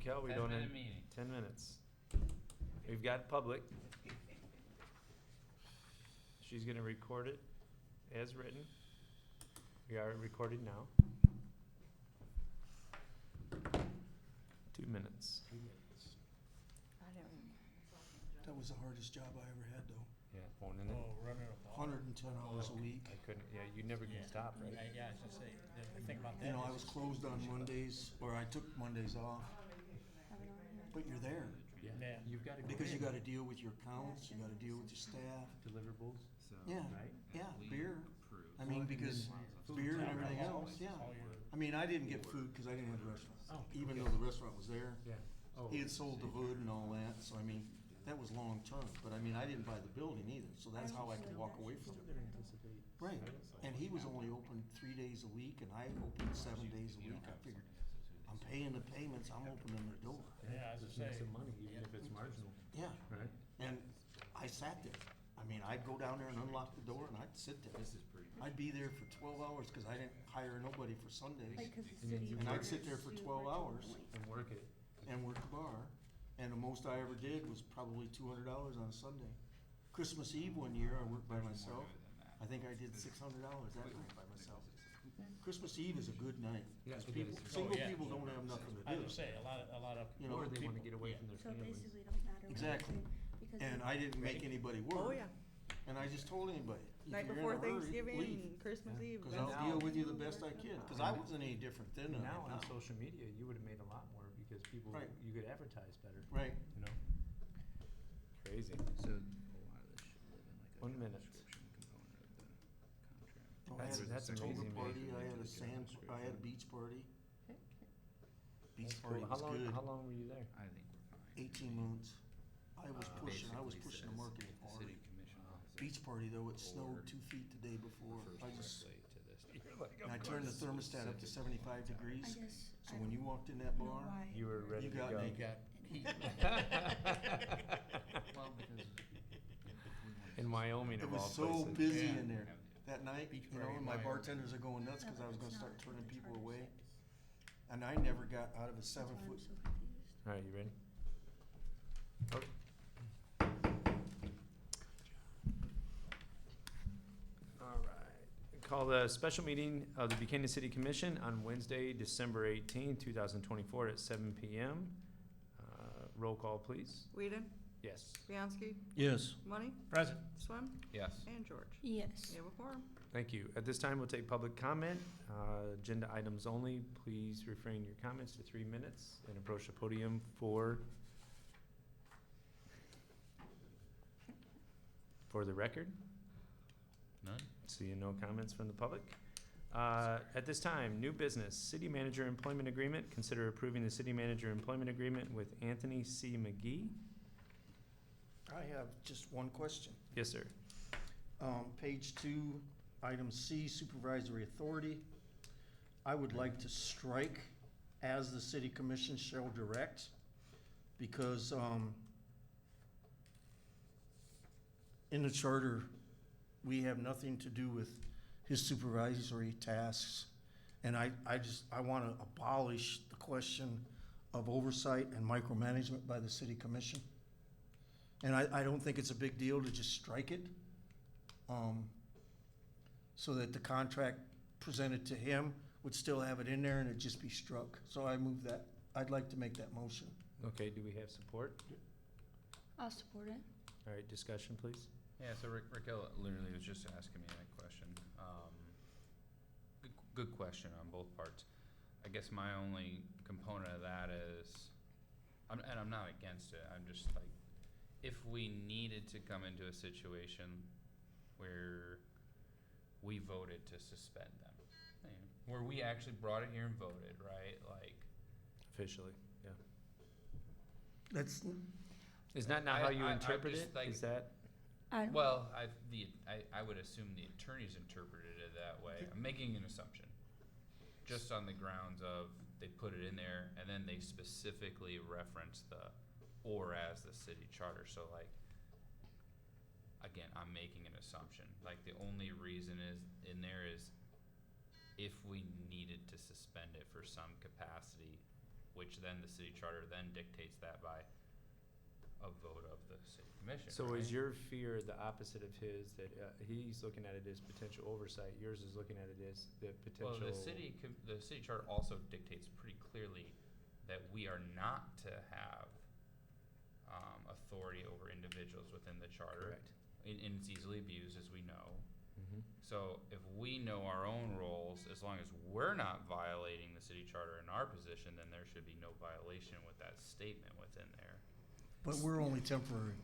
Raquel, we 10 don't minute have meeting. 10 minutes. We've got public. She's going to record it as written. We are recording now. 2 minutes. That was the hardest job I ever had, though. Yeah, phoning it. Running a bar. 110 hours a week. I couldn't. Yeah, you never can stop, right? Yeah, I was gonna say, the thing about that You know, I is was closed on Mondays, or I took Mondays off. But you're there, Yeah. You've got to because you gotta deal with your accounts, you gotta deal with your staff. deliverables. Yeah, Right? yeah, beer. I mean, because beer and everything else, yeah. All your, I mean, I didn't get food because I didn't have the restaurant. Oh, Even okay. though the restaurant was there. Yeah. Oh. He had sold the hood and all that, so I mean, that was long term. But I mean, I didn't buy the building either, so that's how I could walk away from it. Right, and he was only open 3 days a week, and I opened 7 days a week. I figured, I'm paying the payments, I'm opening the door. yeah, as I Just say. make some money, even if it's marginal, Yeah, right? and I sat there. I mean, I'd go down there and unlock the door, and I'd sit there. I'd be there for 12 hours, because I didn't hire nobody for Sundays. And I'd sit there for 12 hours And work it. and work the bar, and the most I ever did was probably $200 on a Sunday. Christmas Eve one year, I worked by myself. I think I did $600 that night by myself. Christmas Eve is a good night, Yeah, because it people, is. single yeah. people don't have nothing to I do. was gonna say, a lot of. You know, Or they want to people- get away yeah. from their So families. basically, don't matter. what Exactly. you do, because And I didn't make anybody work. Oh, yeah. And I just told anybody, if Night you're before in a hurry, Thanksgiving leave. and Christmas Yeah. Eve. Cause that's- I'll deal with you the best I can, cause I wasn't any different then than I Now am on now. social media, you would have made a lot more because people, Right. you could advertise better, Right, you know? Crazy. So a lot of this should live in like a 1 minute. description component of the contract. I had That's a October amazing, man. party, I had a I had a beach party. Beach That's party cool. was good, How long were you there? I think we're fine. 18 months. I was pushing Basically the says marketing if the hard. city commission officer Beach party though, it or snowed 2 feet the day before. refers I just, directly to this You're like, and I turned the thermostat up to 75 I degrees. guess, So I when don't you walked in that know bar, why. You were ready you to got go. naked. Well, because In Wyoming, It of was all so places. busy Yeah. in there. That night, Beach you know, party and in my Wyoming. bartenders are going nuts No, because I was gonna it's start not. turning The people charter away. says. And I never got out of a That's why 7-foot. I'm so confused. All right, you ready? Oh. All right. Call the special meeting of the Buchanan City Commission on Wednesday, December 18, 2024 at 7 p.m. Roll call, please. Whedon, Yes. Bianski, Yes. Money, Present. Swim, yes. and George. Yes. You have a quorum. Thank you. At this time, we'll take public comment. Agenda items only. Please refrain your comments to 3 minutes and approach the podium for the record. None? Seeing no comments from the public. At this time, new business, city manager employment agreement. Consider approving the city manager employment agreement with Anthony C. McGee. I have just one question. Yes, sir. Page 2, item C, supervisory authority. I would like to strike as the city commission shall direct, because, in the charter, we have nothing to do with his supervisory tasks. And I wanna abolish the question of oversight and micromanagement by the city commission. And I don't think it's a big deal to just strike it, so that the contract presented to him would still have it in there and it'd just be struck. So I move that, I'd like to make that motion. Okay, do we have support? I'll support it. All right, discussion, please. Yeah, so Raquel literally was just asking me that question. Good question on both parts. I guess my only component of that is, and I'm not against it, I'm just like, if we needed to come into a situation where we voted to suspend them, where we actually brought it here and voted, right, like. Officially, yeah. That's, Is that not how you I interpret just it? like- Is that? I don't. Well, I would assume the attorneys interpreted it that way. I'm making an assumption. Just on the grounds of they put it in there and then they specifically reference the or as the city charter. So like, again, I'm making an assumption. Like the only reason is in there is if we needed to suspend it for some capacity, which then the city charter then dictates that by a vote of the city commission. So right? is your fear the opposite of his, that he's looking at it as potential oversight, yours is looking at it as the Well, potential? the city charter also dictates pretty clearly that we are not to have authority over individuals within the charter. Correct. And it's easily abused, as we know. Mhm. So if we know our own roles, as long as we're not violating the city charter in our position, then there should be no violation with that statement within there. But we're only temporary.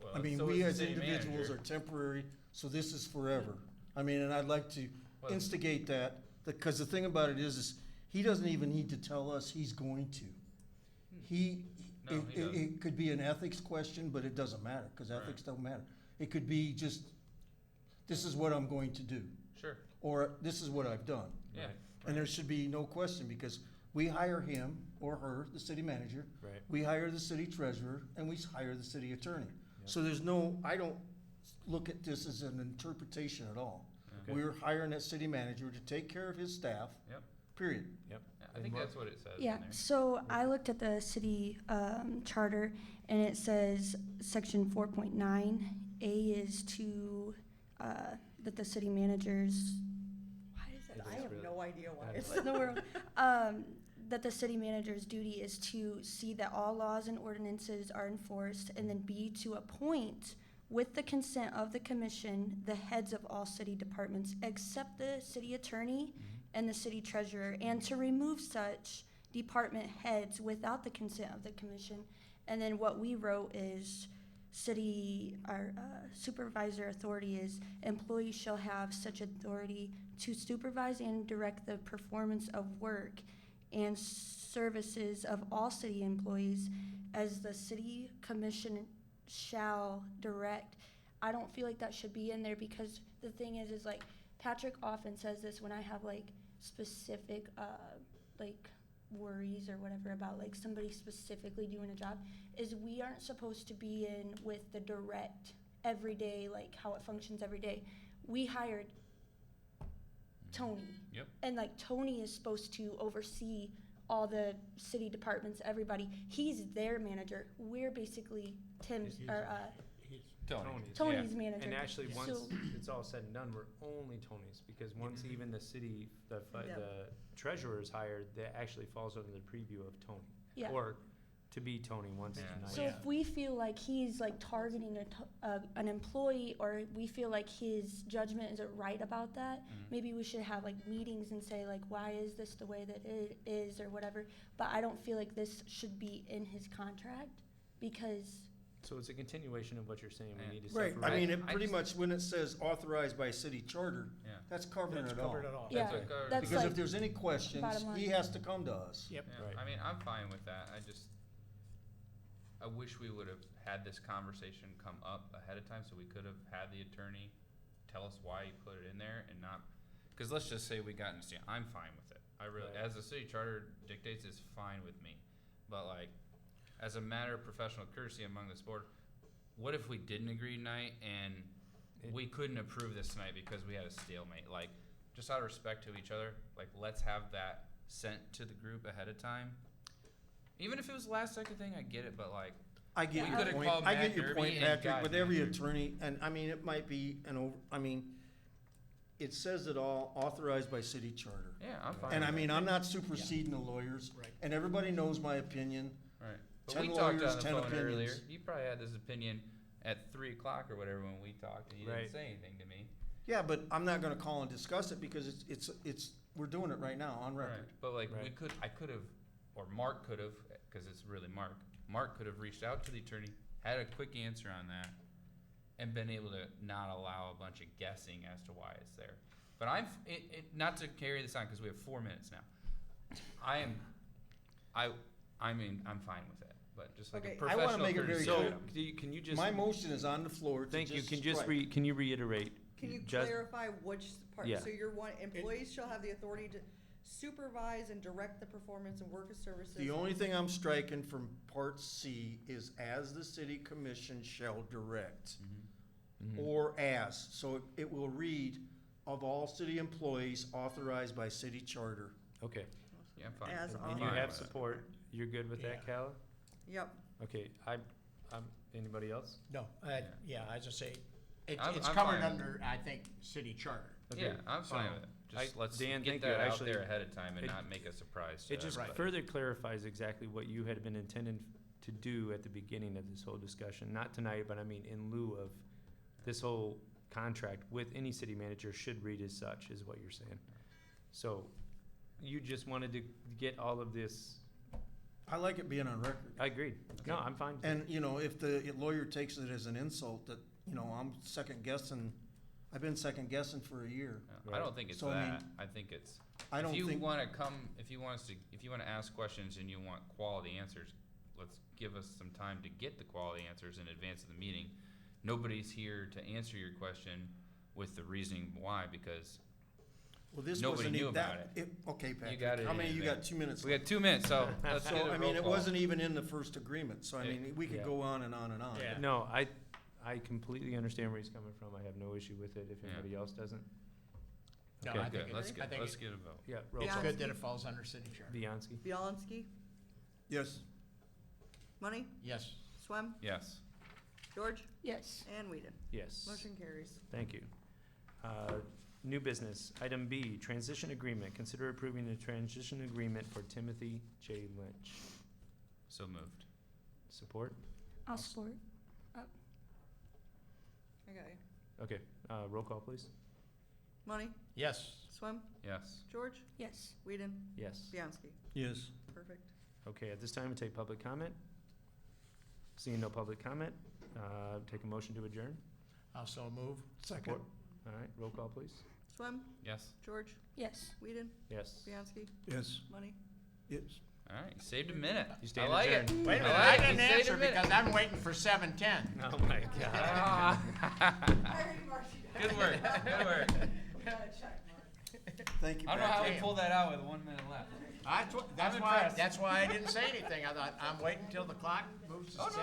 Well, I mean, so we is the as city individuals manager. are temporary, so this is forever. I mean, and I'd like to Well, instigate that, because the thing about it is he doesn't even need to tell us he's going to. No, he doesn't. It could be an ethics question, but it doesn't matter, because Right. ethics don't matter. It could be just, this is what I'm going to do, Sure, or this is what I've done. yeah. Right. And there should be no question, because we hire him or her, the city manager, Right. we hire the city treasurer, and we hire the city attorney. Yep. So there's no, I don't look at this as an interpretation at all. Okay. We're hiring that city manager to take care of his staff. Yep. Period. Yeah, I And think what- that's what it says Yeah, in there. so I looked at the city charter, and it says section 4.9A is to, that the city managers, why is it? It I is have really- no idea why that it's. is- What in the world? That the city manager's duty is to see that all laws and ordinances are enforced, and then B, to appoint, with the consent of the commission, the heads of all city departments, except the city attorney and the city treasurer, and to remove such department heads without the consent of the commission. And then what we wrote is our supervisor authority is employees shall have such authority to supervise and direct the performance of work and services of all city employees as the city commission shall direct. I don't feel like that should be in there, because the thing is like Patrick often says this when I have like specific like worries or whatever about like somebody specifically doing a job, is we aren't supposed to be in with the direct everyday, like how it functions every day. We hired Tony. Yep. And like Tony is supposed to oversee all the city departments, everybody. He's their manager. We're basically Tim's or Tony's manager. And actually, once So- it's all said and done, we're only Tony's, because once even the city, the Yep. treasurer is hired, that actually falls under the preview of Tony. Yeah. Or to be Tony once Yeah. tonight. So if we feel like he's like targeting an employee, or we feel like his judgment isn't right about that, maybe we should have like meetings and say like, why is this the way that it is, or whatever. But I don't feel like this should be in his contract, because So it's a continuation of what you're saying, Yeah. we need to Right, separate. I mean, I it pretty just- much, when it says authorized by city charter, Yeah. that's covering That's it all. covered it all. yeah, That's what- that's Because like if there's any questions, bottom line. he has to come to us. Yep. Yeah, Right. I mean, I'm fine with that. I wish we would have had this conversation come up ahead of time, so we could have had the attorney tell us why he put it in there and not, cause let's just say we got in, I'm fine with it. I really, Right. as the city charter dictates, it's fine with me. But like, as a matter of professional courtesy among this board, what if we didn't agree tonight and It- we couldn't approve this tonight because we had a stalemate? Like, just out of respect to each other, like, let's have that sent to the group ahead of time. Even if it was the last second thing, I get it, but like, I get We your could've point, called I Matt get your Derby point, and Patrick, got with an every answer. attorney, and I mean, it might be it says it all, authorized by city charter. yeah, I'm fine. And I with mean, that. I'm not superseding the lawyers, Right. and everybody knows my opinion. Right. But 10 we talked lawyers, on the 10 phone earlier. opinions. You probably had this opinion at 3 o'clock or whatever when we talked, and you Right. didn't say anything to me. Yeah, but I'm not gonna call and discuss it, because it's, we're doing it right now, on record. Right. But like, Right. I could have, or Mark could have, because it's really Mark. Mark could have reached out to the attorney, had a quick answer on that, and been able to not allow a bunch of guessing as to why it's there. But not to carry this on, because we have 4 minutes now. I mean, I'm fine with it, but just like a Okay. I wanna professional make it very courtesy clear. item. So, can you just? My motion is on the floor to Thank you, just can you just strike. can you reiterate? Can you just- clarify which part? Yeah. So you're one, employees shall have the authority to supervise and direct the performance and work of services. The only thing I'm striking from part C is as the city commission shall direct, Mhm. or as, so it will read of all city employees authorized by city charter. Okay, Yeah, I'm fine. As And on. you Fine have with it. support, you're good with that, Yeah. Calla? Yep, Okay, anybody else? No, yeah, I just say, it's I'm covered fine. under, I think, city charter. Yeah, I'm fine Oh, with it. Just let's Dan, get thank you. that out Actually, there ahead of time and it- not make a surprise to It just everybody. further clarifies exactly what you had been intending to do at the beginning of this whole discussion. Not tonight, but I mean in lieu of this whole contract with any city manager should read as such, is what you're saying. So you just wanted to get all of this, I like it being on record. I agreed. No, I'm fine. with it. And, you know, if the lawyer takes it as an insult that, you know, I'm second guessing, I've been second guessing for a year. Yeah, I don't think it's So, I mean, that. I think it's, I don't if you think, wanna come, if you want to ask questions and you want quality answers, let's give us some time to get the quality answers in advance of the meeting. Nobody's here to answer your question with the reasoning why, because well, this nobody wasn't knew even about that, okay, Patrick, got it how in many, you got advance. 2 minutes we left. got 2 minutes, so let's do So, the I mean, roll it call. wasn't even in the first agreement, so I Yeah. mean, we could Yeah. go on and on and on. Yeah. No, I completely understand where he's coming from. I have no issue with it if Yeah. anybody else doesn't. No, Okay. I think Good, it- let's I get, think let's it- get a vote. Yeah, roll It's call. good that it falls under city charter. Bianski? Bianski, Yes, Money, Yes. Swem, Yes. George, Yes. and Whedon. Yes. Motion carries. Thank you. New business, item B, transition agreement. Consider approving the transition agreement for Timothy J. Lynch. So moved. Support? I'll support. I got you. Okay, roll call, please. Money, Yes. Swem, Yes. George, Yes. Whedon, Yes. Bianski. yes. Perfect. Okay, at this time, we take public comment. Seeing no public comment, take a motion to adjourn. Also move. Support. All right, roll call, please. Swem, Yes. George, Yes. Whedon, Yes. Bianski, Yes, Money. yes. All right, you saved a minute. You I stand like it. adjourned. Wait a minute, I I like it. didn't You saved a answer minute. because I'm waiting for 7:10. Oh, my God. Ah. Good work, good work. Thank you, I don't know how we Patrick. pulled that out with 1 minute left. That's impressed. why I didn't say anything. I thought, I'm waiting till the clock moves to 7.